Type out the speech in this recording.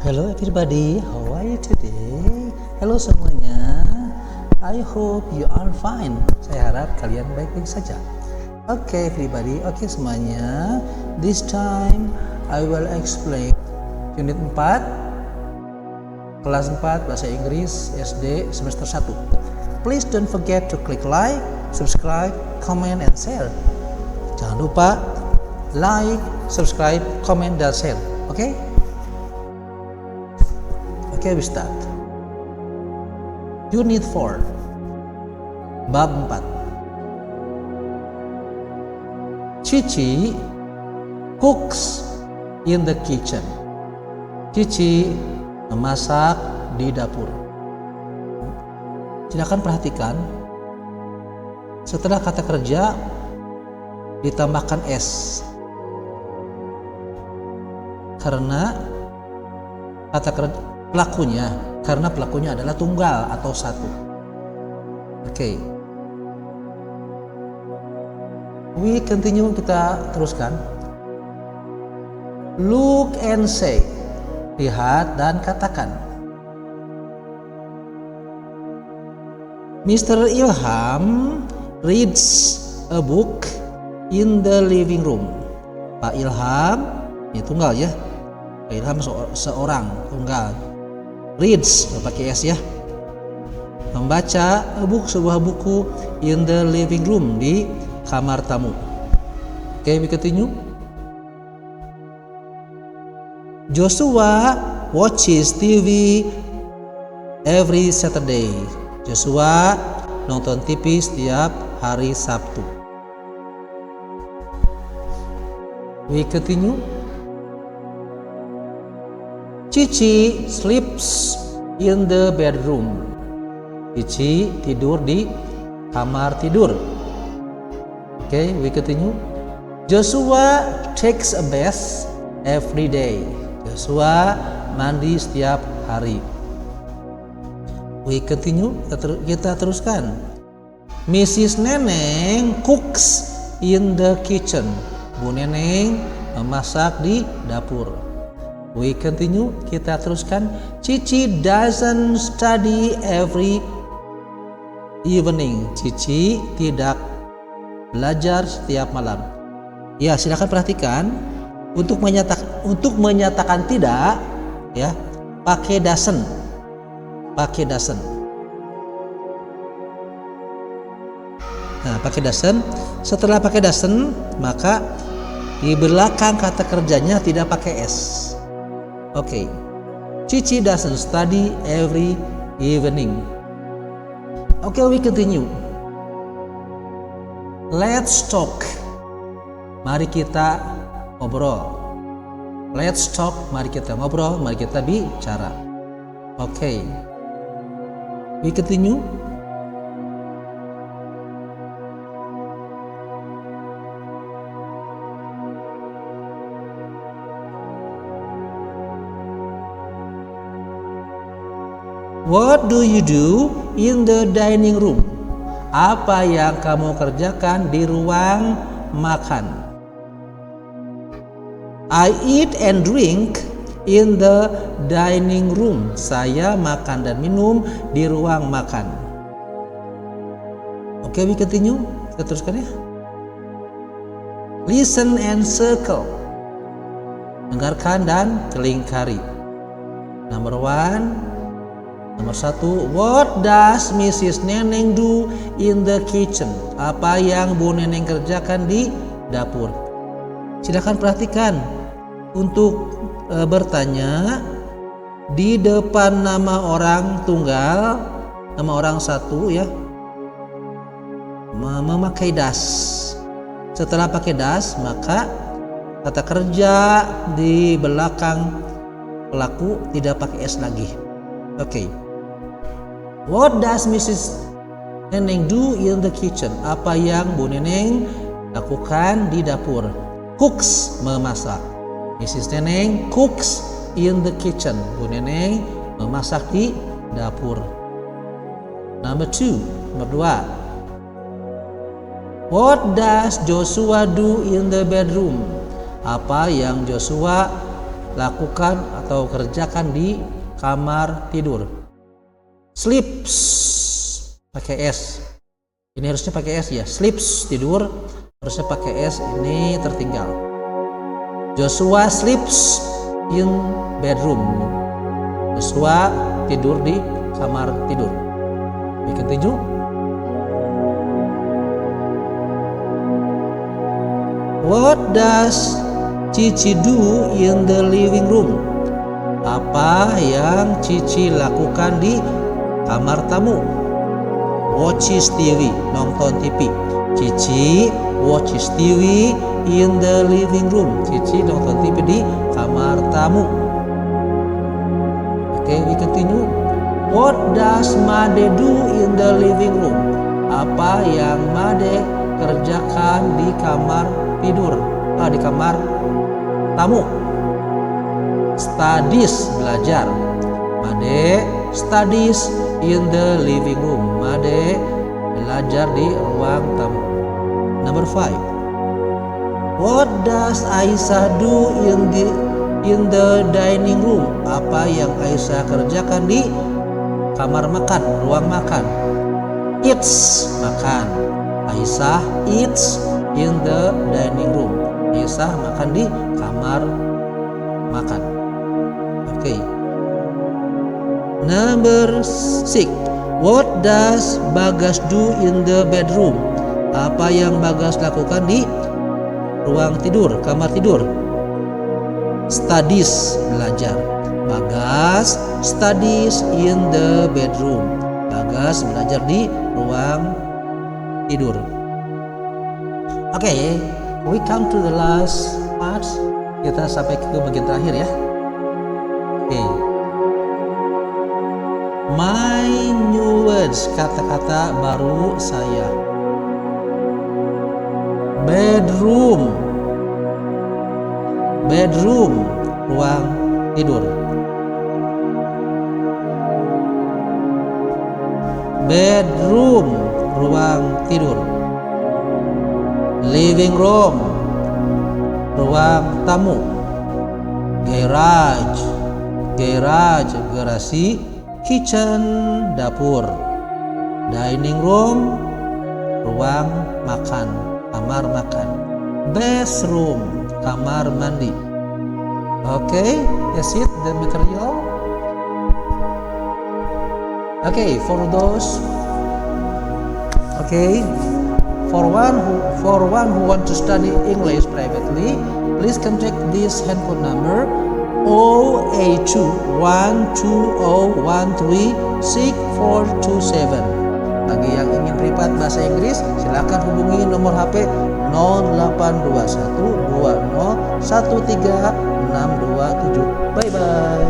Hello everybody, how are you today? Halo semuanya, I hope you are fine. Saya harap kalian baik-baik saja. Okay everybody, okay semuanya. This time I will explain unit 4 kelas 4 bahasa Inggris SD semester 1. Please don't forget to click like, subscribe, comment and share. Jangan lupa like, subscribe, comment dan share. Okay? Okay, we start. Unit 4 Bab 4. Cici cooks in the kitchen. Cici memasak di dapur. Silakan perhatikan, setelah kata kerja ditambahkan S karena kata kerja karena pelakunya adalah tunggal atau satu. Oke. We continue, kita teruskan. Look and say. Lihat dan katakan. Mr. Ilham reads a book in the living room. Pak Ilham, ini tunggal ya. Pak Ilham seorang tunggal. Reads pakai S ya. Membaca sebuah buku in the living room, di kamar tamu. Oke, we continue. Joshua watches TV every Saturday. Joshua nonton TV setiap hari Sabtu. We continue. Cici sleeps in the bedroom. Cici tidur di kamar tidur. Okay, we continue. Joshua takes a bath every day. Joshua mandi setiap hari. We continue. Kita teruskan. Mrs. Neneng cooks in the kitchen. Bu Neneng memasak di dapur. We continue, kita teruskan. Cici doesn't study every evening. Cici tidak belajar setiap malam. Ya, silakan perhatikan, untuk menyatakan tidak ya, pakai doesn't. Pakai doesn't. Nah, pakai doesn't. Setelah pakai doesn't, maka di belakang kata kerjanya tidak pakai S. Okay, Cici doesn't study every evening. Okay, we continue. Let's talk. Mari kita ngobrol. Let's talk. Mari kita ngobrol. Mari kita bicara. Okay, we continue. What do you do in the dining room? Apa yang kamu kerjakan di ruang makan? I eat and drink in the dining room. Saya makan dan minum di ruang makan. Oke, we continue. Kita teruskan ya. Listen and circle. Dengarkan dan kelingkari. Number 1, what does Mrs. Neneng do in the kitchen? Apa yang Bu Neneng kerjakan di dapur? Silakan perhatikan, untuk bertanya di depan nama orang tunggal, nama orang satu ya, memakai das. Setelah pakai das, maka kata kerja di belakang pelaku tidak pakai S lagi. Oke. What does Mrs. Neneng do in the kitchen? Apa yang Bu Neneng lakukan di dapur? Cooks, memasak. Mrs. Neneng cooks in the kitchen. Bu Neneng memasak di dapur. Number 2. What does Joshua do in the bedroom? Apa yang Joshua lakukan atau kerjakan di kamar tidur. Sleeps pakai S. Ini harusnya pakai S ya. Sleeps tidur, harusnya pakai S, ini tertinggal. Joshua sleeps in bedroom. Joshua tidur di kamar tidur. We continue. What does Cici do in the living room? Apa yang Cici lakukan di kamar tamu? Watches TV, nonton TV. Cici watches TV in the living room. Cici nonton TV di kamar tamu. Okay, we continue. What does Made do in the living room? Apa yang Made kerjakan di kamar tidur? Di kamar tamu. Studies, belajar. Made studies in the living room. Made belajar di ruang tamu. Number 5. What does Aisyah do in the dining room? Apa yang Aisyah kerjakan di kamar makan, ruang makan? Eats, makan. Aisyah eats in the dining room. Aisyah makan di kamar makan. Okay. Number 6. What does Bagas do in the bedroom? Apa yang Bagas lakukan di ruang tidur, kamar tidur? Studies, belajar. Bagas studies in the bedroom. Bagas belajar di ruang tidur. Okay, we come to the last part. Kita sampai ke bagian terakhir ya. Okay. My new words, kata-kata baru saya. Bedroom, bedroom, ruang tidur. Bedroom, ruang tidur. Living room, ruang tamu. Garage, garage, garasi. Kitchen, dapur. Dining room, ruang makan, kamar makan. Bathroom, kamar mandi. Okay, that's it, the material. Okay, for those, okay, for one who want to study English privately, please contact this handphone number 082-120-13-6427. Bagi yang ingin privat bahasa Inggris, silakan hubungi nomor HP 0821 20 13 627. Bye bye.